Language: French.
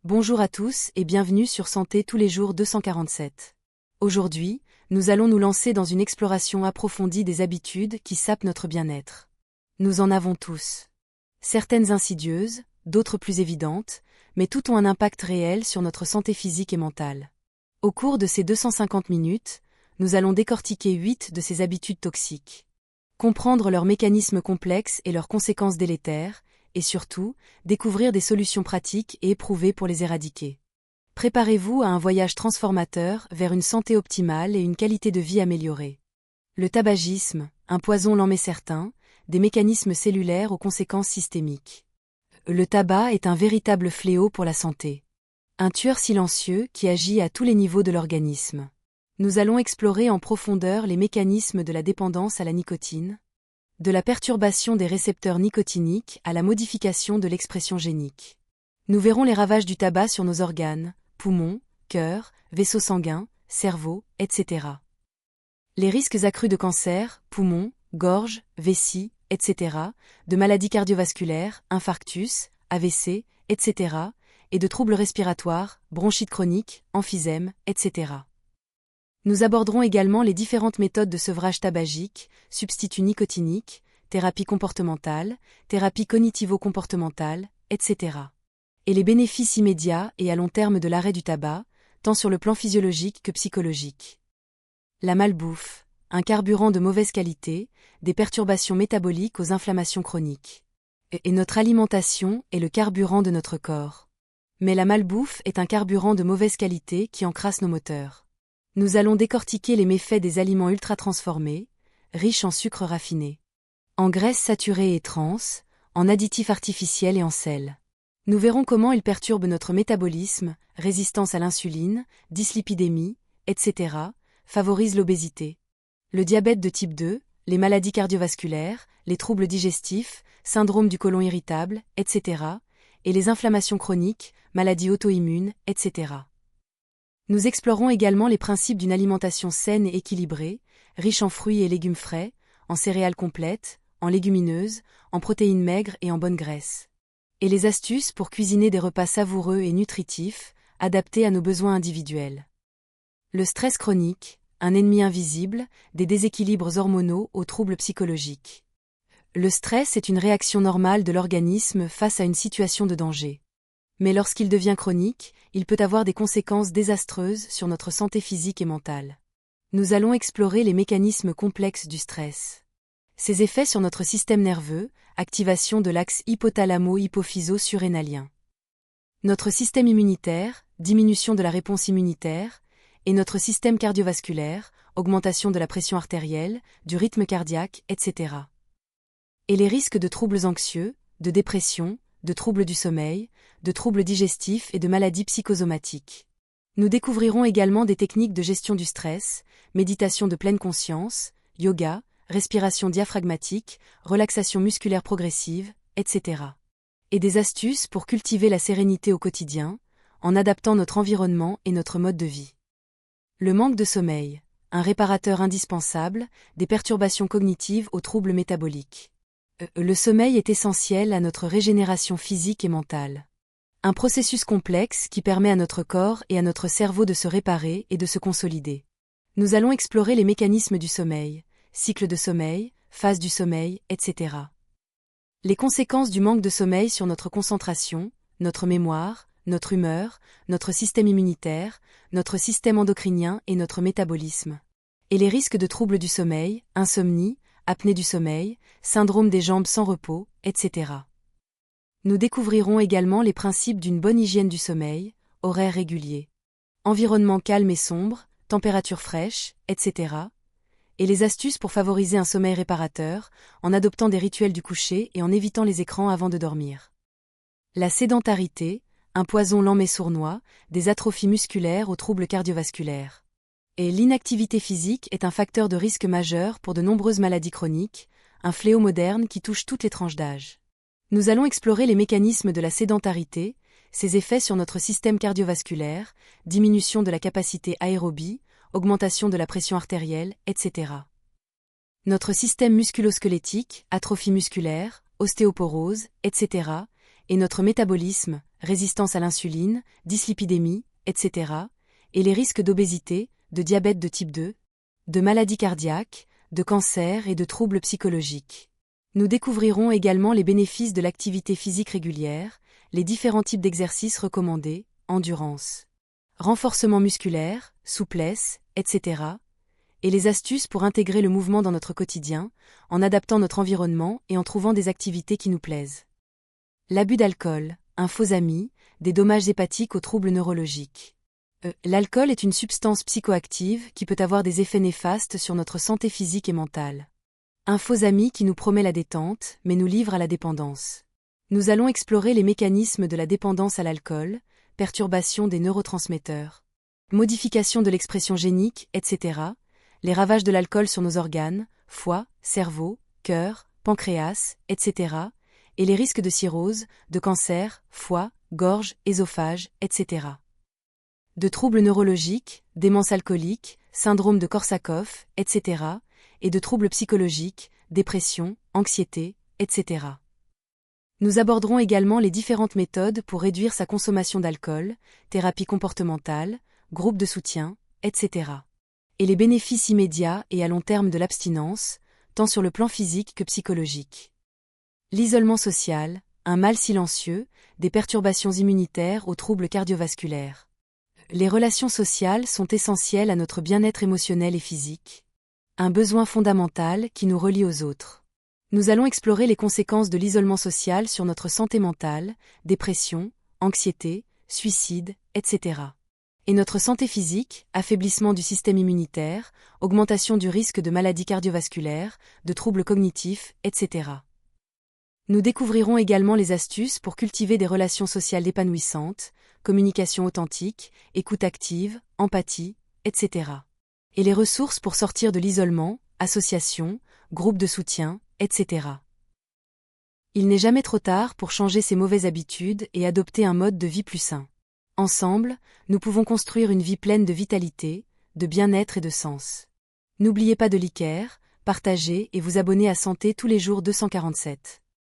Bonjour à tous et bienvenue sur Santé tous les jours 247. Aujourd'hui, nous allons nous lancer dans une exploration approfondie des habitudes qui sapent notre bien-être. Nous en avons tous. Certaines insidieuses, d'autres plus évidentes, mais toutes ont un impact réel sur notre santé physique et mentale. Au cours de ces 250 minutes, nous allons décortiquer 8 de ces habitudes toxiques. Comprendre leurs mécanismes complexes et leurs conséquences délétères, et surtout, découvrir des solutions pratiques et éprouvées pour les éradiquer. Préparez-vous à un voyage transformateur vers une santé optimale et une qualité de vie améliorée. Le tabagisme, un poison lent mais certain, des mécanismes cellulaires aux conséquences systémiques. Le tabac est un véritable fléau pour la santé. Un tueur silencieux qui agit à tous les niveaux de l'organisme. Nous allons explorer en profondeur les mécanismes de la dépendance à la nicotine, de la perturbation des récepteurs nicotiniques à la modification de l'expression génique. Nous verrons les ravages du tabac sur nos organes, poumons, cœur, vaisseaux sanguins, cerveau, etc. Les risques accrus de cancer, poumons, gorge, vessie, etc., de maladies cardiovasculaires, infarctus, AVC, etc., et de troubles respiratoires, bronchite chronique, emphysème, etc. Nous aborderons également les différentes méthodes de sevrage tabagique, substituts nicotiniques, thérapie comportementale, thérapie cognitivo-comportementale, etc. Et les bénéfices immédiats et à long terme de l'arrêt du tabac, tant sur le plan physiologique que psychologique. La malbouffe, un carburant de mauvaise qualité, des perturbations métaboliques aux inflammations chroniques. Et notre alimentation est le carburant de notre corps. Mais la malbouffe est un carburant de mauvaise qualité qui encrasse nos moteurs. Nous allons décortiquer les méfaits des aliments ultra-transformés, riches en sucres raffinés, en graisses saturées et trans, en additifs artificiels et en sel. Nous verrons comment ils perturbent notre métabolisme, résistance à l'insuline, dyslipidémie, etc., favorisent l'obésité, le diabète de type 2, les maladies cardiovasculaires, les troubles digestifs, syndrome du côlon irritable, etc., et les inflammations chroniques, maladies auto-immunes, etc. Nous explorons également les principes d'une alimentation saine et équilibrée, riche en fruits et légumes frais, en céréales complètes, en légumineuses, en protéines maigres et en bonnes graisses. Et les astuces pour cuisiner des repas savoureux et nutritifs, adaptés à nos besoins individuels. Le stress chronique, un ennemi invisible, des déséquilibres hormonaux aux troubles psychologiques. Le stress est une réaction normale de l'organisme face à une situation de danger. Mais lorsqu'il devient chronique, il peut avoir des conséquences désastreuses sur notre santé physique et mentale. Nous allons explorer les mécanismes complexes du stress. Ses effets sur notre système nerveux, activation de l'axe hypothalamo-hypophyso-surrénalien. Notre système immunitaire, diminution de la réponse immunitaire, et notre système cardiovasculaire, augmentation de la pression artérielle, du rythme cardiaque, etc. Et les risques de troubles anxieux, de dépression, de troubles du sommeil, de troubles digestifs et de maladies psychosomatiques. Nous découvrirons également des techniques de gestion du stress, méditation de pleine conscience, yoga, respiration diaphragmatique, relaxation musculaire progressive, etc. Et des astuces pour cultiver la sérénité au quotidien, en adaptant notre environnement et notre mode de vie. Le manque de sommeil, un réparateur indispensable, des perturbations cognitives aux troubles métaboliques. Le sommeil est essentiel à notre régénération physique et mentale. Un processus complexe qui permet à notre corps et à notre cerveau de se réparer et de se consolider. Nous allons explorer les mécanismes du sommeil, cycle de sommeil, phase du sommeil, etc. Les conséquences du manque de sommeil sur notre concentration, notre mémoire, notre humeur, notre système immunitaire, notre système endocrinien et notre métabolisme. Et les risques de troubles du sommeil, insomnie, apnée du sommeil, syndrome des jambes sans repos, etc. Nous découvrirons également les principes d'une bonne hygiène du sommeil, horaires réguliers, environnement calme et sombre, température fraîche, etc. Et les astuces pour favoriser un sommeil réparateur, en adoptant des rituels du coucher et en évitant les écrans avant de dormir. La sédentarité, un poison lent mais sournois, des atrophies musculaires aux troubles cardiovasculaires. Et l'inactivité physique est un facteur de risque majeur pour de nombreuses maladies chroniques, un fléau moderne qui touche toutes les tranches d'âge. Nous allons explorer les mécanismes de la sédentarité, ses effets sur notre système cardiovasculaire, diminution de la capacité aérobie, augmentation de la pression artérielle, etc. Notre système musculo-squelettique, atrophie musculaire, ostéoporose, etc. et notre métabolisme, résistance à l'insuline, dyslipidémie, etc., et les risques d'obésité, de diabète de type 2, de maladies cardiaques, de cancer et de troubles psychologiques. Nous découvrirons également les bénéfices de l'activité physique régulière, les différents types d'exercices recommandés, endurance, renforcement musculaire, souplesse, etc., et les astuces pour intégrer le mouvement dans notre quotidien, en adaptant notre environnement et en trouvant des activités qui nous plaisent. L'abus d'alcool, un faux ami, des dommages hépatiques aux troubles neurologiques. L'alcool est une substance psychoactive qui peut avoir des effets néfastes sur notre santé physique et mentale. Un faux ami qui nous promet la détente, mais nous livre à la dépendance. Nous allons explorer les mécanismes de la dépendance à l'alcool, perturbation des neurotransmetteurs, modification de l'expression génique, etc., les ravages de l'alcool sur nos organes, foie, cerveau, cœur, pancréas, etc., et les risques de cirrhose, de cancer, foie, gorge, œsophage, etc. De troubles neurologiques, démence alcoolique, syndrome de Korsakoff, etc., et de troubles psychologiques, dépression, anxiété, etc. Nous aborderons également les différentes méthodes pour réduire sa consommation d'alcool, thérapie comportementale, groupe de soutien, etc. Et les bénéfices immédiats et à long terme de l'abstinence, tant sur le plan physique que psychologique. L'isolement social, un mal silencieux, des perturbations immunitaires aux troubles cardiovasculaires. Les relations sociales sont essentielles à notre bien-être émotionnel et physique. Un besoin fondamental qui nous relie aux autres. Nous allons explorer les conséquences de l'isolement social sur notre santé mentale, dépression, anxiété, suicide, etc. Et notre santé physique, affaiblissement du système immunitaire, augmentation du risque de maladies cardiovasculaires, de troubles cognitifs, etc. Nous découvrirons également les astuces pour cultiver des relations sociales épanouissantes, communication authentique, écoute active, empathie, etc. Et les ressources pour sortir de l'isolement, associations, groupes de soutien, etc. Il n'est jamais trop tard pour changer ses mauvaises habitudes et adopter un mode de vie plus sain. Ensemble, nous pouvons construire une vie pleine de vitalité, de bien-être et de sens. N'oubliez pas de liker, partager et vous abonner à Santé tous les jours 247.